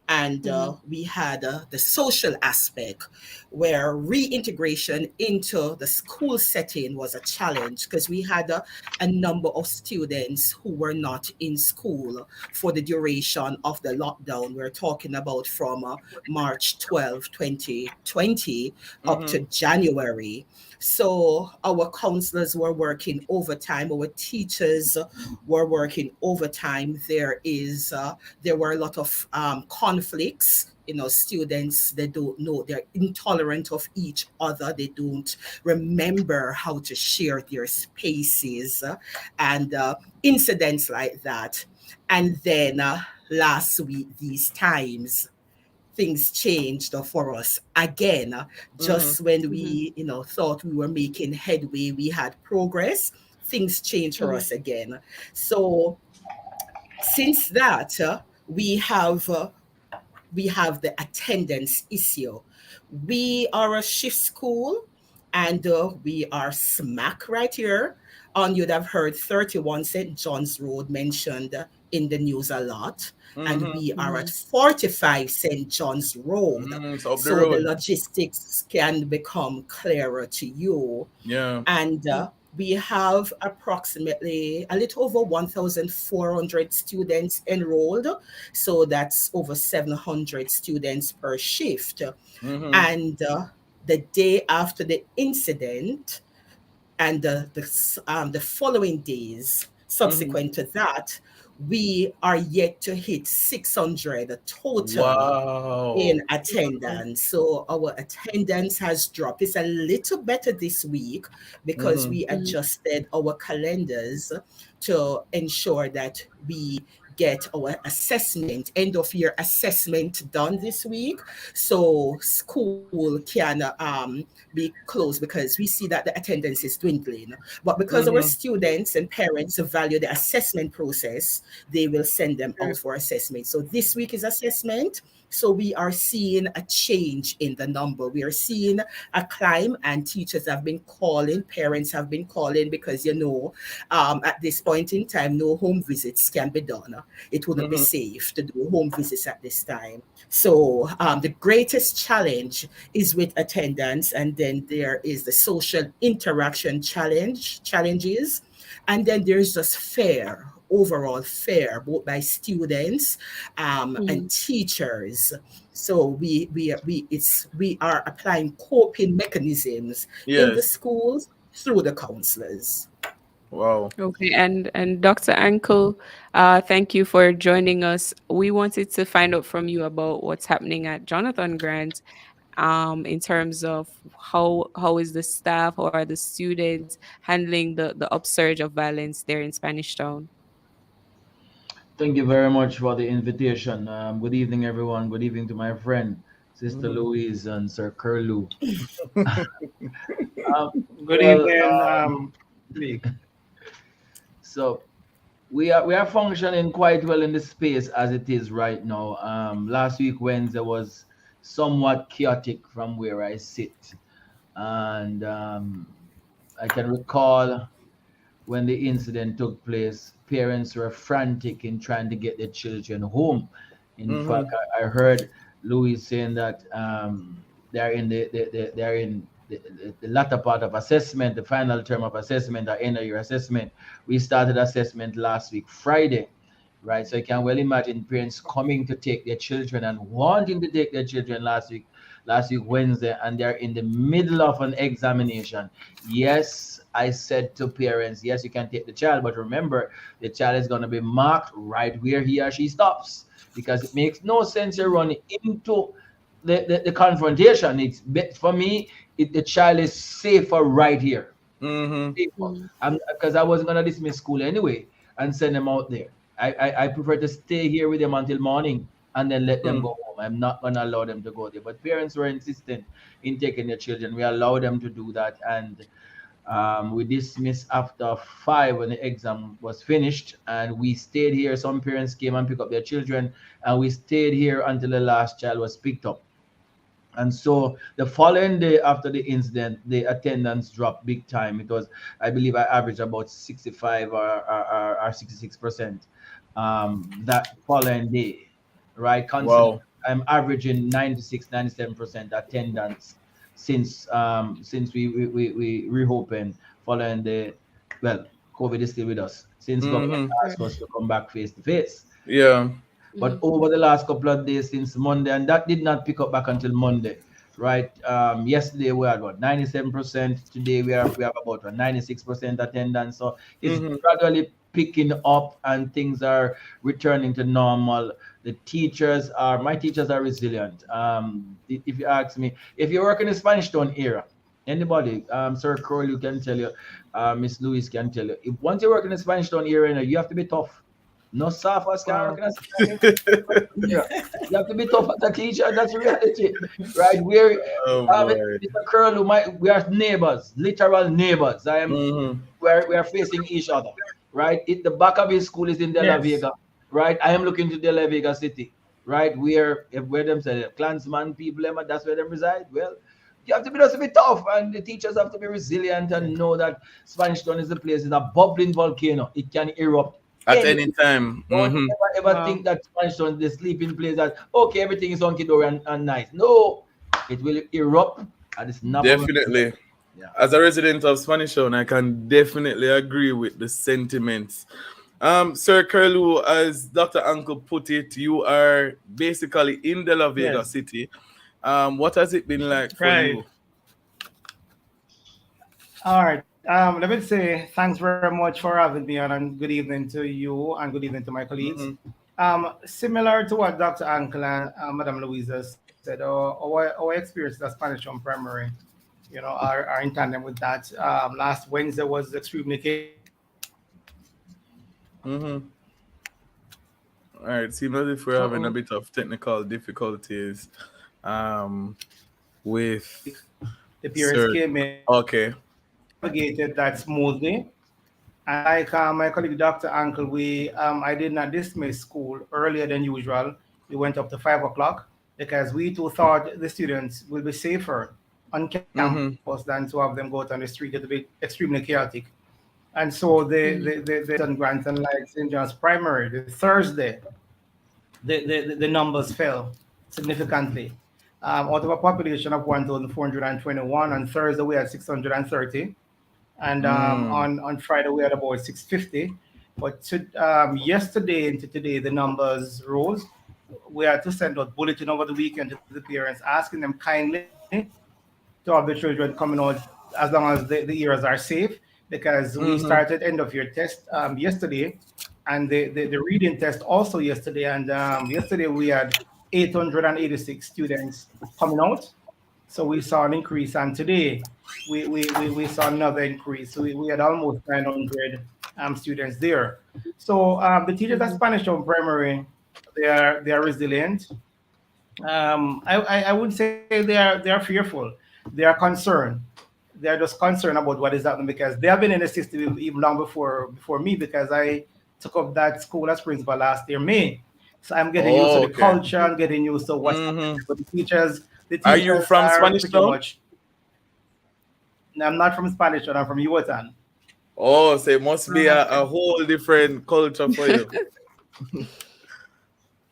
and Mm-hmm. we had the social aspect where reintegration into the school setting was a challenge because we had a number of students who were not in school for the duration of the lockdown. We're talking about from March 12, 2020 up to Mm-hmm. January. So our counselors were working overtime, our teachers were working overtime. There were a lot of conflicts. Students, they don't know, they're intolerant of each other, they don't remember how to share their spaces, and incidents like that. And then last week, these times, things changed for us again. Mm-hmm. Just when Mm-hmm. we thought we were making headway, we had progress, things changed for Mm-hmm. us again. So since that, we have the attendance issue. We are a shift school, and we are smack right here on, you'd have heard 31 St. John's Road mentioned in the news a lot. And Mm-hmm. we are Mm-hmm. at 45 St. John's Road. It's up the So the road. logistics can become clearer to you. Yeah. And we have approximately a little over 1,400 students enrolled. So that's over 700 students per shift. Mm-hmm. And the day after the incident, and the following days Mm-hmm. subsequent to that, we are yet to hit 600 total in Wow. attendance. So our attendance has dropped. It's a little better this week because Mm-hmm. we adjusted our calendars to ensure that we get our end of year assessment done this week. So school can be closed because we see that the attendance is dwindling. But because our Mm-hmm. students and parents value the assessment process, they will send them out for assessment. So this week is assessment. So we are seeing a change in the number. We are seeing a climb, and teachers have been calling, parents have been calling because, at this point in time, no home visits can be done. It wouldn't be Mm-hmm. safe to do home visits at this time. So the greatest challenge is with attendance, and then there is the social interaction challenges, and then there's just overall fear, both by students and Mm-hmm. teachers. So we are applying coping mechanisms in the Yes. schools through the counselors. Wow. Okay, and Dr. Ankle, thank you for joining us. We wanted to find out from you about what's happening at Jonathan Grant, in terms of how is the staff or the students handling the upsurge of violence there in Spanish Town. Thank you very much for the invitation. Good evening, everyone. Good evening to my friend, Sister Mm-hmm. Louise and Sir Curlew. Um, Good well, evening, Lee. so we are functioning quite well in the space as it is right now. Last week Wednesday was somewhat chaotic from where I sit. and I can recall when the incident took place, parents were frantic in trying to get their children home. In fact, Mm-hmm. I heard Louis saying that they're in they're in the latter part of assessment, the final term of assessment, or end of year assessment. We started assessment last week, Friday, right? So you can well imagine parents coming to take their children and wanting to take their children last week Wednesday, and they're in the middle of an examination. Yes, I said to parents, yes, you can take the child, but remember, the child is going to be marked right where he or she stops, because it makes no sense to run into the confrontation. For me, the child is safer right here. Mm-hmm. Because I wasn't gonna dismiss school anyway and send them out there. I prefer to stay here with them until morning and then let them Mm. go home. I'm not gonna allow them to go there. But parents were insistent in taking their children. We allowed them to do that, and we dismissed after 5 when the exam was finished, and we stayed here. Some parents came and picked up their children, and we stayed here until the last child was picked up. And so the following day after the incident, the attendance dropped big time. It was, I believe, I averaged about 65 or 66% that following day, right? Considering Wow. I'm averaging 96, 97% attendance since we reopened following the, well, COVID is still with us, since government Mm-hmm. asked us to come back face to face. Yeah. But over the last couple of days since Monday, and that did not pick up back until Monday, right? Yesterday we had what 97%. Today we have about what 96% attendance. So it's Mm-hmm. gradually picking up, and things are returning to normal. My teachers are resilient. If you ask me, if you work in the Spanish Town era, anybody, Sir Crowley, you can tell you, Miss Lewis can tell you, if once you work in the Spanish Town area, you have to be tough. No sophomores can Wow. work in a yeah. You have to be tough as a teacher. That's reality, right? Oh boy. Mr. Curl, we are neighbors, literal neighbors. Mm-hmm. We are facing each other, right? The back of his school is in De La Yes. Vega, right? I am looking to De La Vega City, right? Where them say Klansman people, that's where them reside. Well, you have to be just a bit tough, and the teachers have to be resilient and know that Spanish Town is a place, is a bubbling volcano. It can erupt At any. any time. Don't Mm-hmm. ever think that Spanish Town, the sleeping place, that okay, everything is hunky dory and nice. No, it will erupt and it's never going to. Definitely. Yeah. As a resident of Spanish Town, I can definitely agree with the sentiments. Sir Curlew, as Dr. Uncle put it, you are basically in De La Vega Yes. City. What has it been like for Right. you? All right. Let me say thanks very much for having me on, and good evening to you, and good evening to my colleagues. Mm-hmm. Similar to what Dr. Uncle and Madam Louisa said, our experience at Spanish on primary, are in tandem with that. Last Wednesday was extremely chaotic. Mm-hmm. All right. Seems as if we're having a bit of technical difficulties with The parents Sir. came in, Okay. navigated that smoothly. And like my colleague Dr. Uncle, I did not dismiss school earlier than usual. We went up to 5 o'clock because we too thought the students will be safer on campus Mm-hmm. than to have them go out on the street. It would be extremely chaotic. And so the St. Grant and like St. John's Primary, the Thursday, the numbers fell significantly. Out of a population of 1,421, on Thursday we had 630, and Mm. on Friday we had about 650. But yesterday into today, the numbers rose. We had to send out bulletin over the weekend to the parents, asking them kindly to have the children coming out as long as the ears are safe, because we Mm-hmm. started end of year test yesterday, and the reading test also yesterday. And yesterday we had 886 students coming out, so we saw an increase, and today we saw another increase. So we had almost 900 students there. So the teachers at Spanish Town Primary, they are resilient. I wouldn't say they are fearful. They are concerned. They are just concerned about what is happening, because they have been in the system even long before me, because I took up that school as principal last year May. So I'm getting used to Oh, the okay. culture and getting used to what's happening. Mm-hmm. But the Are you teachers from are Spanish pretty Town? much. I'm not from Spanish, but I'm from Yuatan. Oh, so it must be a whole different culture for you.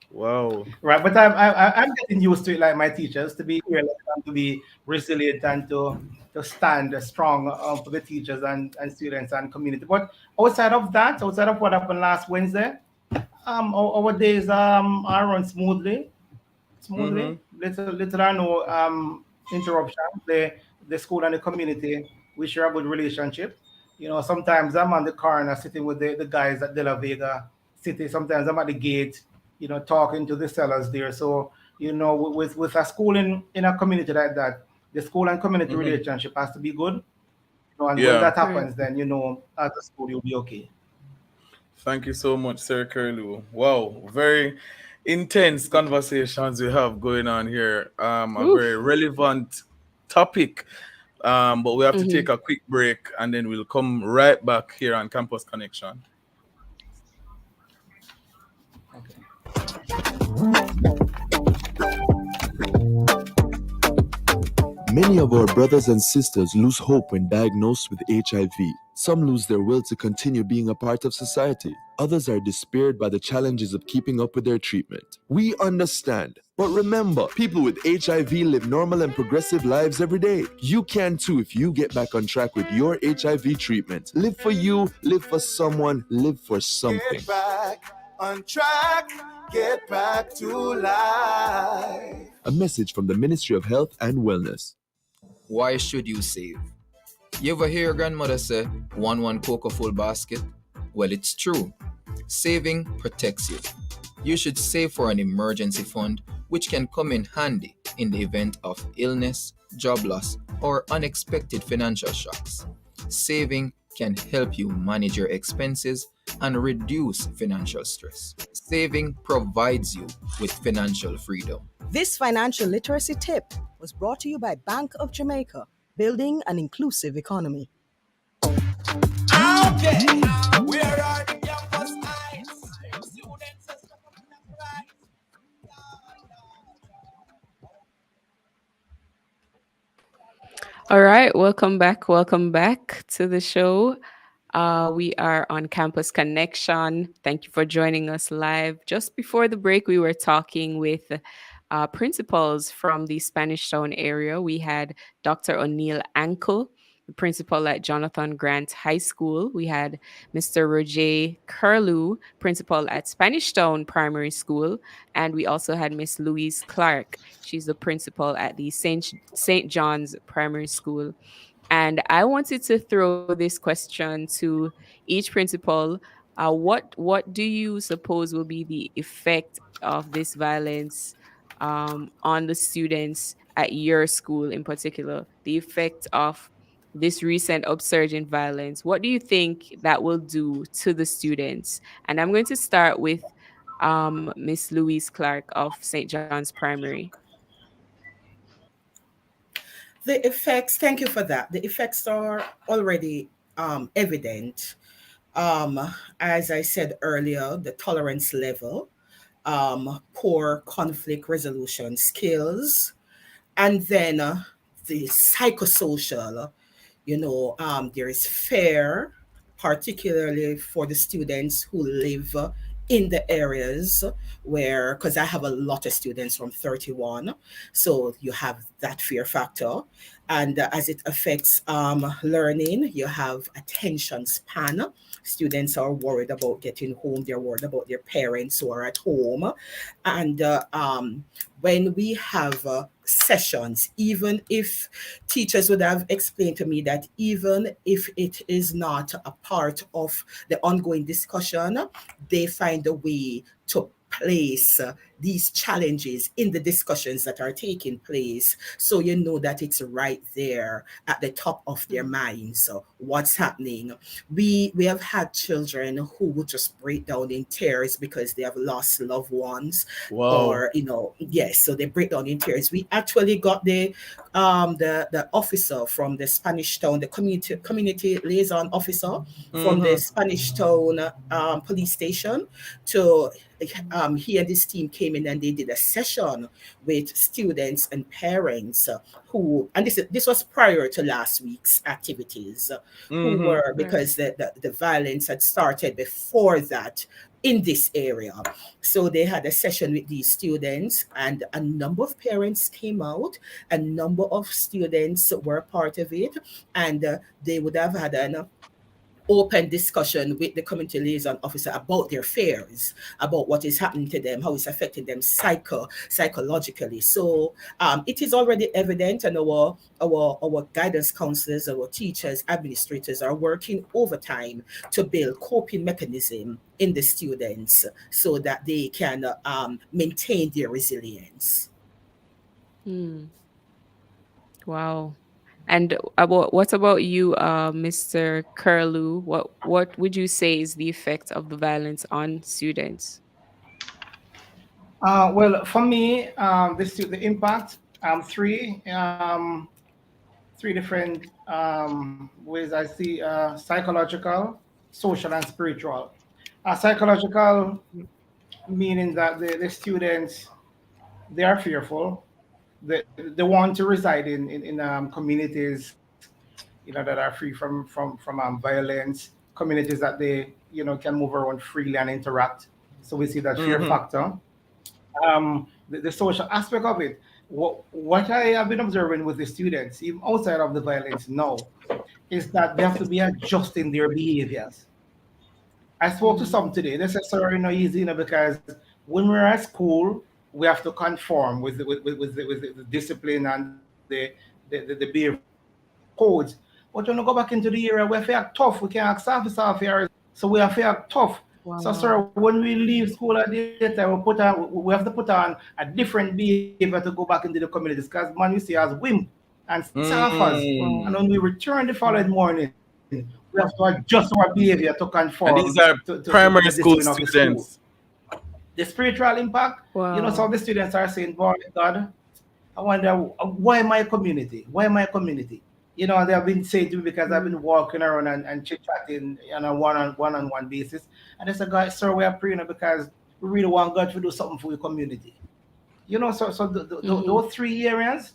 Wow. Right, but I'm getting used to it, like my teachers, to be fearless and to be resilient and to stand strong for the teachers and students and community. But outside of that, outside of what happened last Wednesday, our days are run smoothly. Little or no interruption. The school and the community, we share a good relationship. You know, sometimes I'm on the corner sitting with the guys at De La Vega City. Sometimes I'm at the gate, you know, talking to the sellers there. So, you know, with a school in a community like that, the school and community relationship has to be good. You know, and when Yeah. that happens, then you know, as a school, you'll be okay. Thank you so much, Sir Curlew. Wow, very intense conversations we have going on here. A very relevant topic. But we have to take a quick break and then we'll come right back here on Campus Connection. Many of our brothers and sisters lose hope when diagnosed with HIV. Some lose their will to continue being a part of society. Others are despaired by the challenges of keeping up with their treatment. We understand. But remember, people with HIV live normal and progressive lives every day. You can too if you get back on track with your HIV treatment. Live for you, live for someone, live for something. Get back on track, get back to life. A message from the Ministry of Health and Wellness. Why should you save? You ever hear your grandmother say, one cocoa full basket? Well, it's true. Saving protects you. You should save for an emergency fund, which can come in handy in the event of illness, job loss, or unexpected financial shocks. Saving can help you manage your expenses and reduce financial stress. Saving provides you with financial freedom. This financial literacy tip was brought to you by Bank of Jamaica, building an inclusive economy. Okay, where are the campus eyes? Students are stuck up in the price. All right, welcome back. Welcome back to the show. We are on Campus Connection. Thank you for joining us live. Just before the break, we were talking with principals from the Spanish Town area. We had Dr. O'Neill Ankle, the principal at Jonathan Grant High School. We had Mr. Roger Curlew, principal at Spanish Town Primary School. And we also had Miss Louise Clark. She's the principal at the St. John's Primary School. And I wanted to throw this question to each principal. What do you suppose will be the effect of this violence on the students at your school in particular? The effect of this recent upsurge in violence. What do you think that will do to the students? And I'm going to start with Miss Louise Clark of St. John's Primary. The effects, thank you for that. The effects are already evident. As I said earlier, the tolerance level, poor conflict resolution skills, and then the psychosocial, there is fear, particularly for the students who live in the areas where, because I have a lot of students from 31, so you have that fear factor. And as it affects learning, you have attention span. Students are worried about getting home, they're worried about their parents who are at home. And when we have sessions, even if teachers would have explained to me that even if it is not a part of the ongoing discussion, they find a way to place these challenges in the discussions that are taking place, so you know that it's right there at the top of their minds. So what's happening? We have had children who would just break down in tears because they have lost loved ones. Wow. Or yes, so they break down in tears. We actually got the officer from the Spanish Town, the community liaison officer from the Spanish Town police station to he and his team came came in and they did a session with students and parents who, and this was prior to last week's activities, who were, because the violence had started before that in this area. So they had a session with these students, and a number of parents came out, a number of students were part of it, and they would have had an open discussion with the community liaison officer about their fears, about what is happening to them, how it's affecting them psychologically. So it is already evident, and our guidance counselors, our teachers, administrators are working overtime to build coping mechanism in the students so that they can maintain their resilience. Wow. And what about you, Mr. Curlew? What would you say is the effect of the violence on students? Well, for me, the impact, three different ways I see: psychological, social, and spiritual. Psychological, meaning that the students, they are fearful. They want to reside in communities, that are free from violence, communities that they can move around freely and interact. So we see that fear factor. The social aspect of it. What I have been observing with the students, even outside of the violence now, is that they have to be adjusting their behaviors. I spoke to some today. They said, sorry, no easy, because when we're at school, we have to conform with the discipline and the behavior codes. But when we go back into the area, we have to act tough. We can't act soft off here. So we have to act tough. So, sir, when we leave school at the time, we have to put on a different behavior to go back into the communities, because man, we see as wimp and staffers. And when we return the following morning, we have to adjust our behavior to conform. And these are to primary the school discipline of the students. school. The spiritual impact, some of the students are saying, boy, God, I wonder, why my community? Why my community? They have been saying to me, because I've been walking around and chit-chatting on a one-on-one basis. And they said, guys, sir, we are praying because we really want God to do something for the community. So those three areas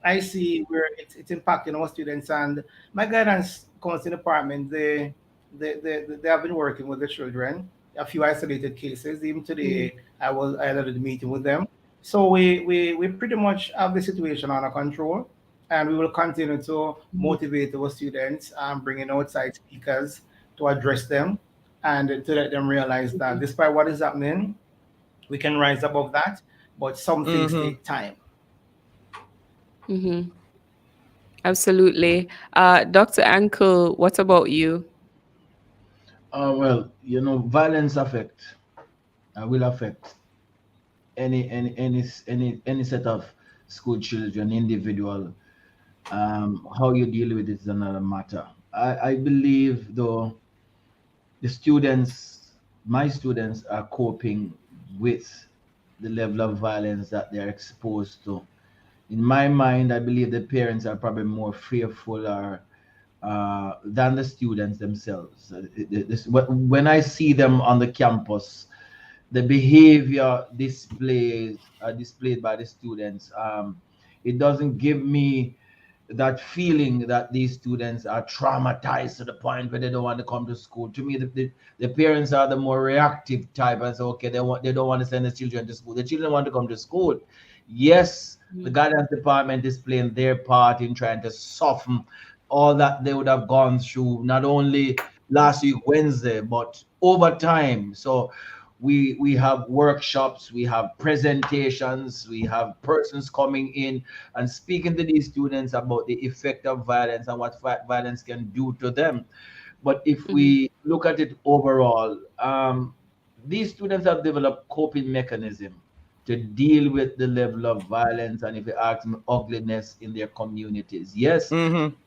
I see where it's impacting our students. And my guidance counseling department, they have been working with the children, a few isolated cases. Even today, I had a meeting with them. So we pretty much have the situation under control, and we will continue to motivate our students and bring in outside speakers to address them and to let them realize that despite what is happening, we can rise above that, but some things take time. Absolutely. Dr. Ankle, what about you? Well, violence will affect any set of school children, individual. How you deal with it is another matter. I believe, though, my students are coping with the level of violence that they're exposed to. In my mind, I believe the parents are probably more fearful than the students themselves. When I see them on the campus, the behavior displayed by the students, it doesn't give me that feeling that these students are traumatized to the point where they don't want to come to school. To me, the parents are the more reactive type and say, okay, they don't want to send the children to school. The children want to come to school. Yes, the guidance department is playing their part in trying to soften all that they would have gone through, not only last week, Wednesday, but over time. So we have workshops, we have presentations, we have persons coming in and speaking to these students about the effect of violence and what violence can do to them. But if we look at it overall, these students have developed coping mechanism to deal with the level of violence and, if you ask me, ugliness in their communities. Yes,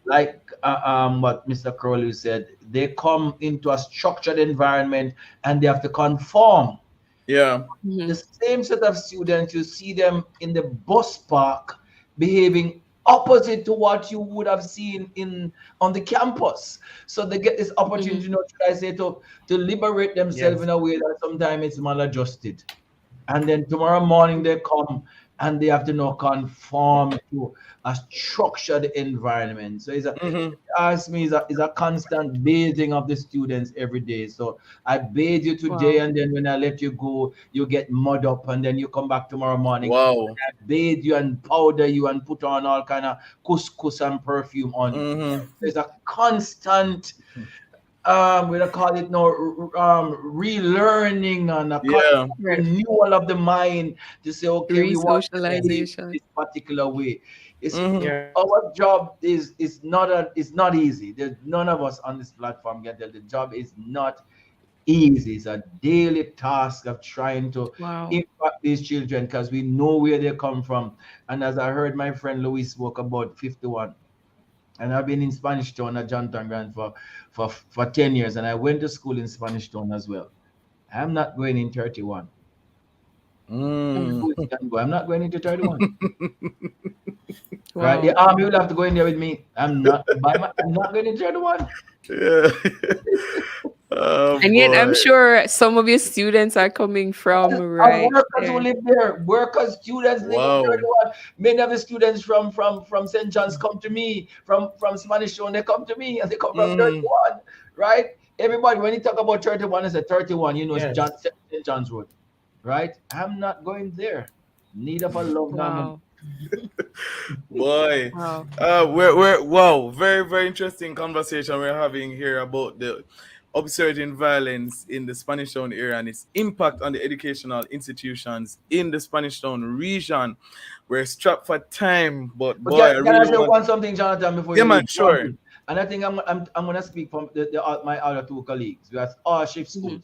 like what Mr. Crowley said, they come into a structured environment and they have to conform. Yeah. The same set of students, you see them in the bus park behaving opposite to what you would have seen on the campus. So they get this opportunity, should I say, to liberate themselves in a way that sometimes it's maladjusted. And then tomorrow morning they come and they have to now conform to a structured environment. So ask me, is a constant bathing of the students every day. So I bathe you today, Wow. and then when I let you go, you get mud up, and then you come back tomorrow morning. Wow. I bathe you and powder you and put on all kind of couscous and perfume on you. There's a constant we don't call it no relearning and a constant renewal of the mind to say, okay, we want to behave Re-socialization. this particular way. It's our job is not easy. There's none of us on this platform get that the job is not easy. It's a daily task of trying to impact these children because we know where they come from. And as I heard my friend Louis spoke about 51. And I've been in Spanish Town at Johnton Grant for 10 years, and I went to school in Spanish Town as well. I'm not going in 31. I'm not going into 31. Right? The army will have to go in there with me. I'm not going into 31. Yeah. And yet, I'm sure some of your students are coming from right workers there. who live there. Workers, students live in 31. Many of the students from St. John's come to me, from Spanish Town, they come to me, and they come from 31, right? Everybody, when you talk about 31, it's a 31, you know, it's St. John's Road, right? I'm not going there. Neither for love nor money. Boy, we're very, very interesting conversation we're having here about the upsurging violence in the Spanish Town area and its impact on the educational institutions in the Spanish Town region. We're strapped for time, but boy, I can really I say want something, Jonathan, before you you man, leave? sure. And I think I'm going to speak from my other two colleagues. We have all shift schools.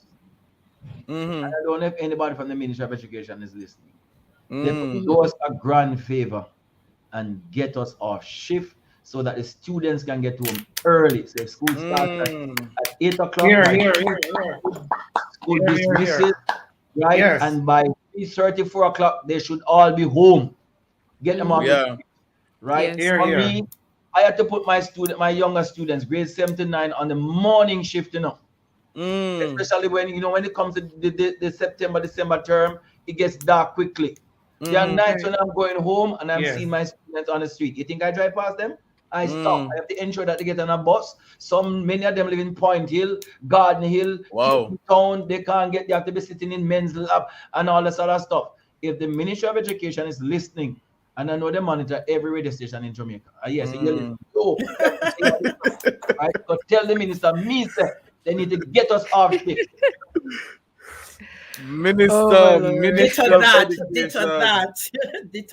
And I don't know if anybody from the Ministry of Education is listening. They could do us a grand favor and get us off shift so that the students can get home early. So if school starts at 8 o'clock, school dismisses, right? Yes. And by 3:30, 4 o'clock, they should all be home. Get them off the shift, right? Yes. For me, I had to put my younger students, grade 7 to 9, on the morning shift, especially when it comes to the September, December term, it gets dark quickly. There are nights when I'm going home and I'm seeing my students on the street. You think I drive past them? I stop. I have to ensure that they get on a bus. Many of them live in Point Hill, Garden Hill, Town. They can't get. They have to be sitting in men's lab and all this other stuff. If the Ministry of Education is listening, and I know they monitor every radio station in Jamaica. Yes, right? So tell the minister, they need to get us off shift. Minister of that.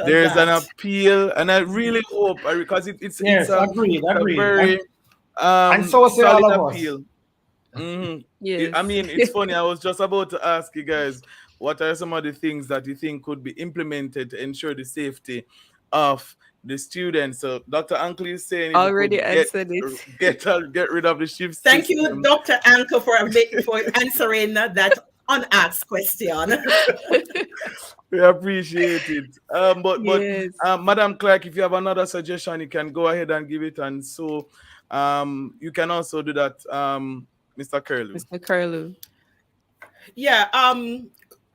There's an appeal, and I really hope because it's agreed. a very and so say solid all of appeal. Yes. I mean, it's funny. I was just about to ask you guys, what are some of the things that you think could be implemented to ensure the safety of the students? So Dr. Uncle is saying already answered it. Get rid of the shift Thank system. you, Dr. Anko, for answering that unasked question. We appreciate it. But Madam Clerk, if you have another suggestion, you can go ahead and give it. And so you can also do that, Mr. Curlew. Mr. Curlew. Yeah,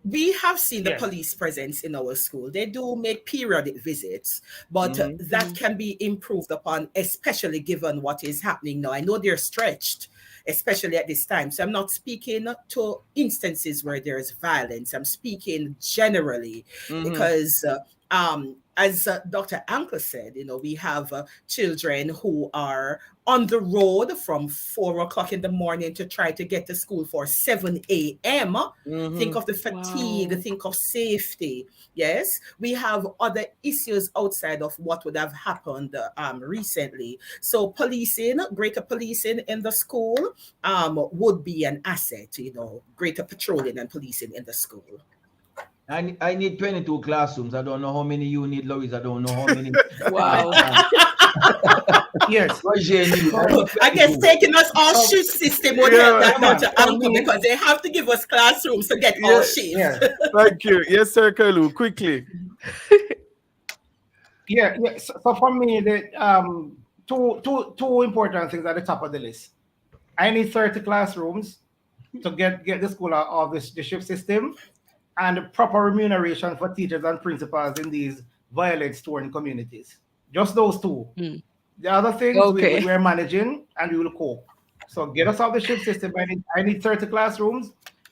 we have seen the police presence in our school. They do make periodic visits, but that can be improved upon, especially given what is happening now. I know they're stretched, especially at this time. So I'm not speaking to instances where there's violence. I'm speaking generally because as Dr. Anker said, we have children who are on the road from 4 o'clock in the morning to try to get to school for 7 a.m. Think of the fatigue, think of safety. Yes, we have other issues outside of what would have happened recently. So greater policing in the school would be an asset, greater patrolling and policing in the school. I need 22 classrooms. I don't know how many you need, Lois. I don't know how many. Wow. Yes. I guess taking us all shift system would help that much, Uncle, because they have to give us classrooms to get all shifts. Yeah. Thank you. Yes, sir, Curlew, quickly. So for me, the two important things at the top of the list. I need 30 classrooms to get the school out of the shift system. and proper remuneration for teachers and principals in these violence-torn communities. Just those two. The other things Okay. we're managing and we will cope. So get us off the ship system. I need 30 classrooms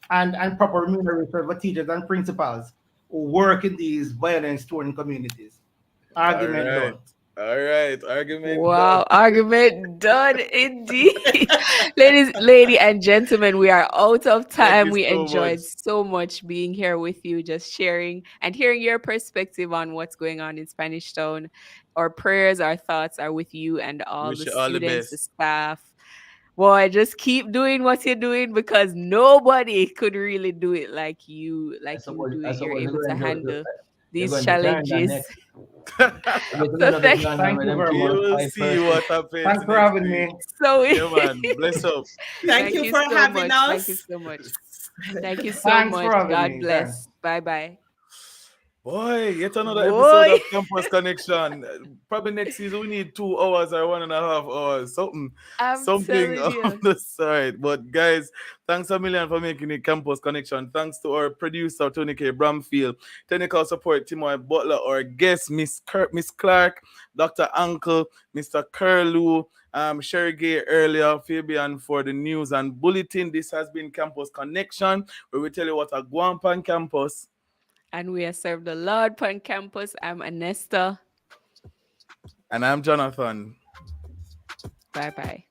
and proper remuneration for teachers and principals who work in these violence-torn communities. Argument done. All right. Argument Wow, done. argument done indeed. Lady and gentlemen, we are out of Thank time. you We so much. enjoyed so much being here with you, just sharing and hearing your perspective on what's going on in Spanish Town. Our prayers, our thoughts are with you and all Wish the you all the students, the best. staff. Boy, just keep doing what you're doing because nobody could really do it like you do I it. You're suppose able to handle you're these going to Canada challenges. next. You're So going to thank Canada Thank where you them very We much. people will fight see first. what happens Thanks for next having week. me. So Yeah, man. Bless up. Thank you for so having much. us. Thank you so much. Thank you so Thanks for much. having God me. bless. Thanks. Bye bye. Boy, yet another episode Boy. of Campus Connection. Probably next season we need 2 hours or 1.5 hours. I'm Something telling on you. the side. But guys, thanks a million for making it Campus Connection. Thanks to our producer Tony K. Bramfield, technical support Timoy Butler, our guest Miss Clark, Dr. Uncle, Mr. Curlew, Sherry Gay earlier, Fabian for the news and bulletin. This has been Campus Connection, where we tell you what a Guampan campus. And we are served the Lord on campus. I'm Anesta. And I'm Jonathan. Bye bye.